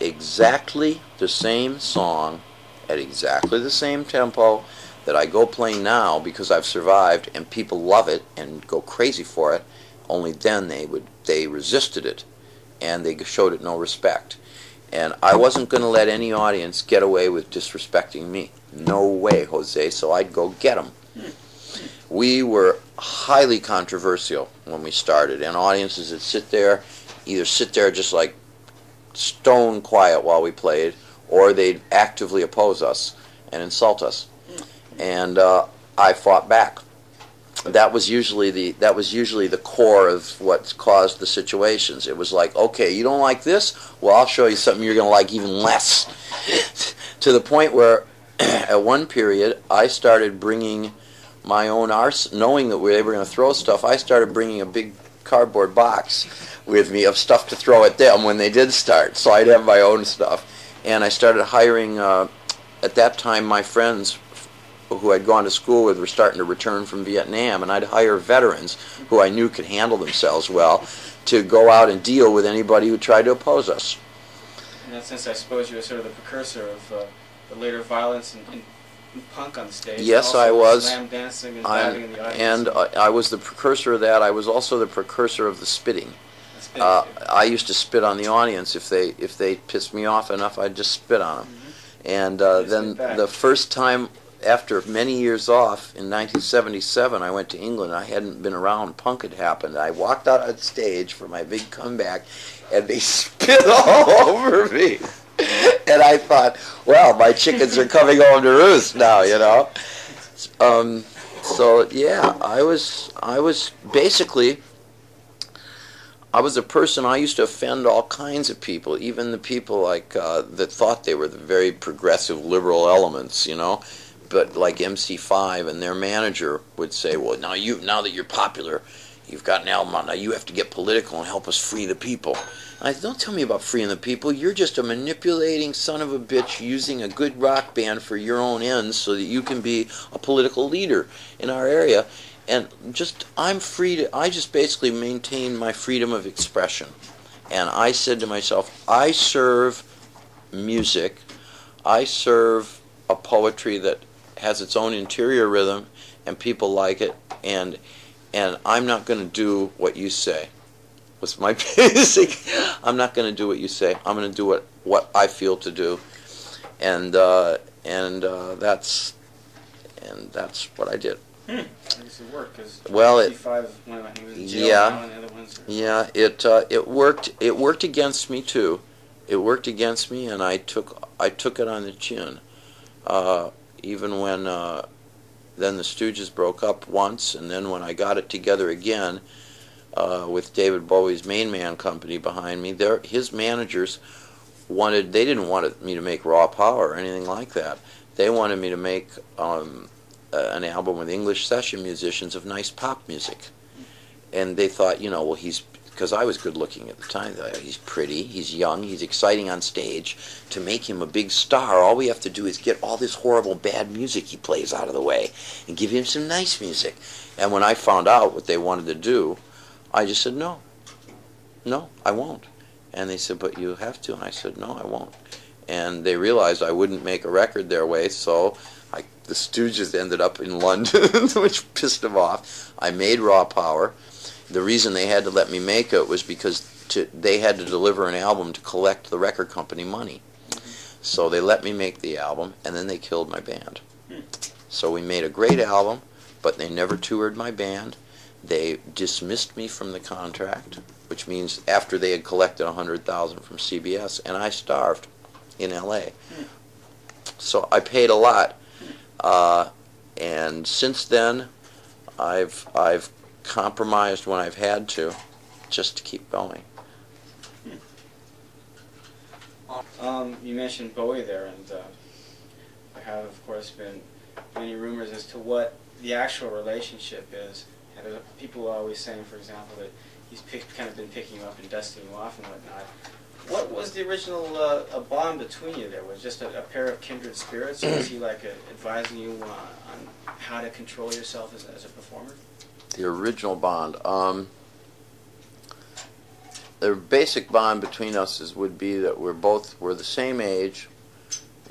exactly the same song at exactly the same tempo that I go play now because I've survived and people love it and go crazy for it. Only then they resisted it and they showed it no respect. And I wasn't going to let any audience get away with disrespecting me. No way, Jose. So I'd go get them. We were highly controversial when we started, and audiences that either sit there just like stone quiet while we played, or they'd actively oppose us and insult us. And I fought back. That was usually the core of what caused the situations. It was like, okay, you don't like this? Well, I'll show you something you're going to like even less. To the point where, at one period, I started bringing my own arsenal, knowing that they were going to throw stuff. I started bringing a big cardboard box with me of stuff to throw at them when they did start, so I'd have my own stuff. And I started hiring, at that time, my friends who I'd gone to school with were starting to return from Vietnam, and I'd hire veterans who I knew could handle themselves well to go out and deal with anybody who tried to oppose us. In that sense, I suppose you were sort of the precursor of the later violence and punk on the stage. Yes, I was. Slam dancing and diving in the audience. And I was the precursor of that. I was also the precursor of the spitting. I used to spit on the audience. If they pissed me off enough, I'd just spit on them. And then the first time, after many years off, in 1977, I went to England. I hadn't been around. Punk had happened. I walked out on stage for my big comeback, and they spit all over me. And I thought, well, my chickens are coming home to roost now, you know. So yeah, I was basically, I was a person. I used to offend all kinds of people, even the people like that thought they were the very progressive liberal elements, you know. But like MC5 and their manager would say, well, now that you're popular, you've got an album out, now you have to get political and help us free the people. And I said, don't tell me about freeing the people. You're just a manipulating son of a bitch using a good rock band for your own ends so that you can be a political leader in our area. And I just basically maintain my freedom of expression. And I said to myself, I serve music, I serve a poetry that has its own interior rhythm and people like it, and I'm not going to do what you say. Was my basic. I'm not going to do what you say. I'm going to do what I feel to do, and that's what I did. I guess it worked, because it worked. It worked against me too. It worked against me, and I took it on the chin. Even when then the Stooges broke up once, and then when I got it together again with David Bowie's Main Man Company behind me, his managers they didn't want me to make Raw Power or anything like that. They wanted me to make an album with English session musicians of nice pop music. And they thought, well, because I was good looking at the time, he's pretty, he's young, he's exciting on stage. To make him a big star, all we have to do is get all this horrible bad music he plays out of the way and give him some nice music. And when I found out what they wanted to do, I just said, no, I won't. And they said, but you have to. And I said, no, I won't. And they realized I wouldn't make a record their way, so the Stooges ended up in London, which pissed them off. I made Raw Power. The reason they had to let me make it was because they had to deliver an album to collect the record company money. So they let me make the album, and then they killed my band. So we made a great album, but they never toured my band. They dismissed me from the contract, which means after they had collected $100,000 from CBS, and I starved in L.A. So I paid a lot, and since then, I've compromised when I've had to, just to keep going. You mentioned Bowie there, and there have, of course, been many rumors as to what the actual relationship is. And people are always saying, for example, that he's kind of been picking you up and dusting you off and whatnot. What was the original a bond between you there? Was it just a pair of kindred spirits, or was he like advising you on how to control yourself as a performer? The original bond. the basic bond between us would be that we're the same age.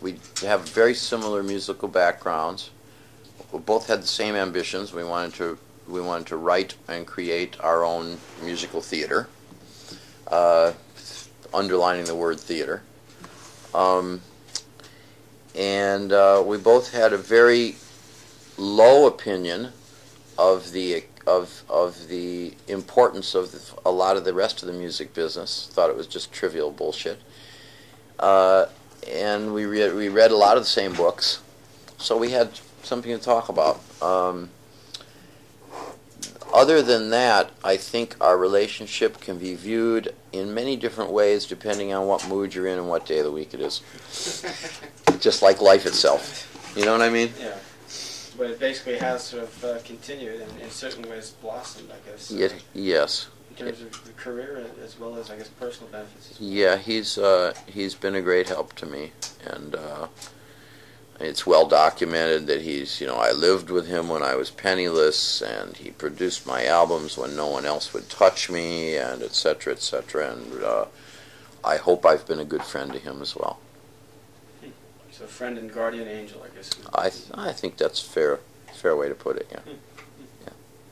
We have very similar musical backgrounds. We both had the same ambitions. We wanted to write and create our own musical theater, underlining the word theater. And we both had a very low opinion of the importance of a lot of the rest of the music business. Thought it was just trivial bullshit. And we read a lot of the same books, so we had something to talk about. Other than that, I think our relationship can be viewed in many different ways depending on what mood you're in and what day of the week it is. Just like life itself. You know what I mean? Yeah. But it basically has sort of continued and in certain ways blossomed, I guess. Yes. In terms of the career as well as, I guess, personal benefits as well. Yeah, he's been a great help to me, and it's well documented that I lived with him when I was penniless, and he produced my albums when no one else would touch me, and et cetera, and I hope I've been a good friend to him as well. So friend and guardian angel, I guess. I think that's a fair way to put it, yeah.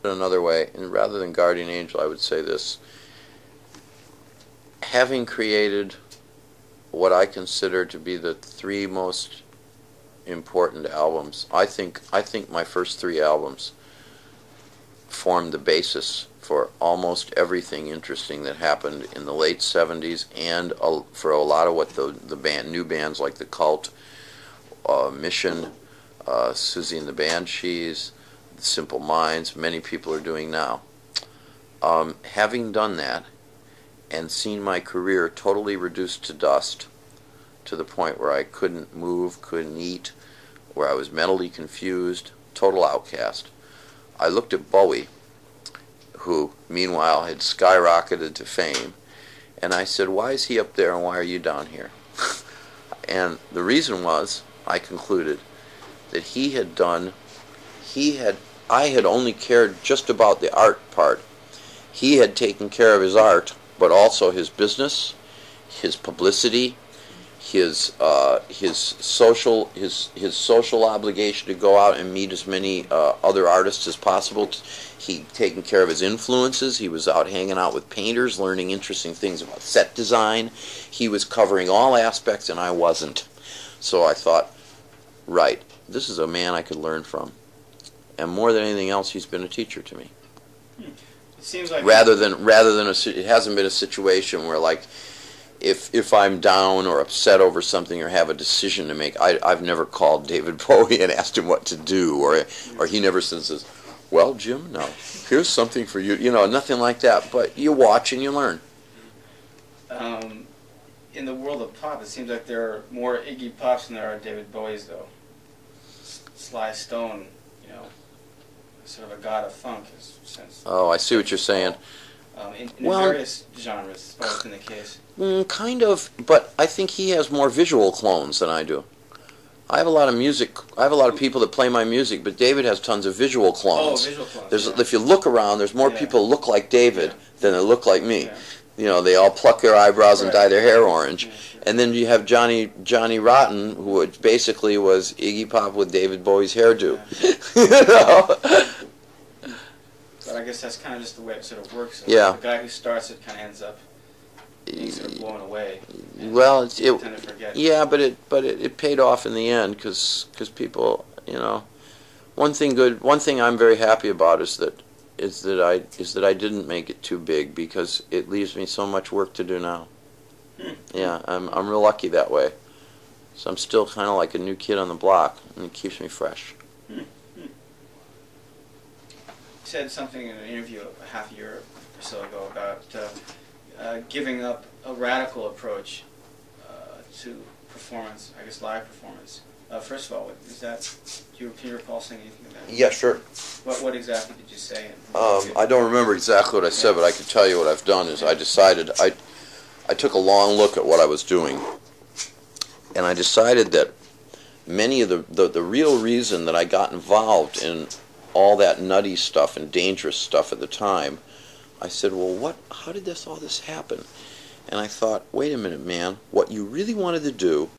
Another way, and rather than guardian angel, I would say this: having created what I consider to be the three most important albums, I think my first three albums formed the basis for almost everything interesting that happened in the late 70s, and for a lot of what the new bands like the Cult, Mission, Susie and the Banshees, Simple Minds, many people are doing now. Having done that and seen my career totally reduced to dust, to the point where I couldn't move, couldn't eat, where I was mentally confused, total outcast, I looked at Bowie, who meanwhile had skyrocketed to fame, and I said, why is he up there and why are you down here? And the reason was, I concluded, that I had only cared just about the art part. He had taken care of his art, but also his business, his publicity, his social obligation to go out and meet as many other artists as possible. He'd taken care of his influences. He was out hanging out with painters, learning interesting things about set design. He was covering all aspects, and I wasn't. So I thought, right, this is a man I could learn from. And more than anything else, he's been a teacher to me. It seems like rather than it hasn't been a situation where, like, if I'm down or upset over something or have a decision to make, I've never called David Bowie and asked him what to do, or he never says, well, Jim, no, here's something for you, nothing like that. But you watch and you learn. In the world of pop, it seems like there are more Iggy Pops than there are David Bowies, though. Sly Stone, sort of a god of funk, in a sense. Oh, I see what you're saying. In various genres, as far as been the case. Kind of, but I think he has more visual clones than I do. I have a lot of people that play my music, but David has tons of visual clones. Oh, visual clones. If you look around, there's more people look like David than that look like me. Yeah. They all pluck their eyebrows and dye their hair orange. Yeah, sure. And then you have Johnny Rotten, who basically was Iggy Pop with David Bowie's hairdo. Yeah. But I guess that's kind of just the way it sort of works. Yeah. The guy who starts it kind of ends up being sort of blown away. Well, tend to forget. Yeah, but it paid off in the end because people, one thing I'm very happy about is that I didn't make it too big, because it leaves me so much work to do now. Yeah, I'm real lucky that way. So I'm still kind of like a new kid on the block, and it keeps me fresh. You said something in an interview half a year or so ago about giving up a radical approach to performance, I guess live performance. First of all, can you recall saying anything of that? Yeah, sure. What exactly did you say? I don't remember exactly what I said, but I can tell you what I've done is I decided, I took a long look at what I was doing, and I decided that many of the real reason that I got involved in all that nutty stuff and dangerous stuff at the time, I said, well, how did all this happen? And I thought, wait a minute, man, what you really wanted to do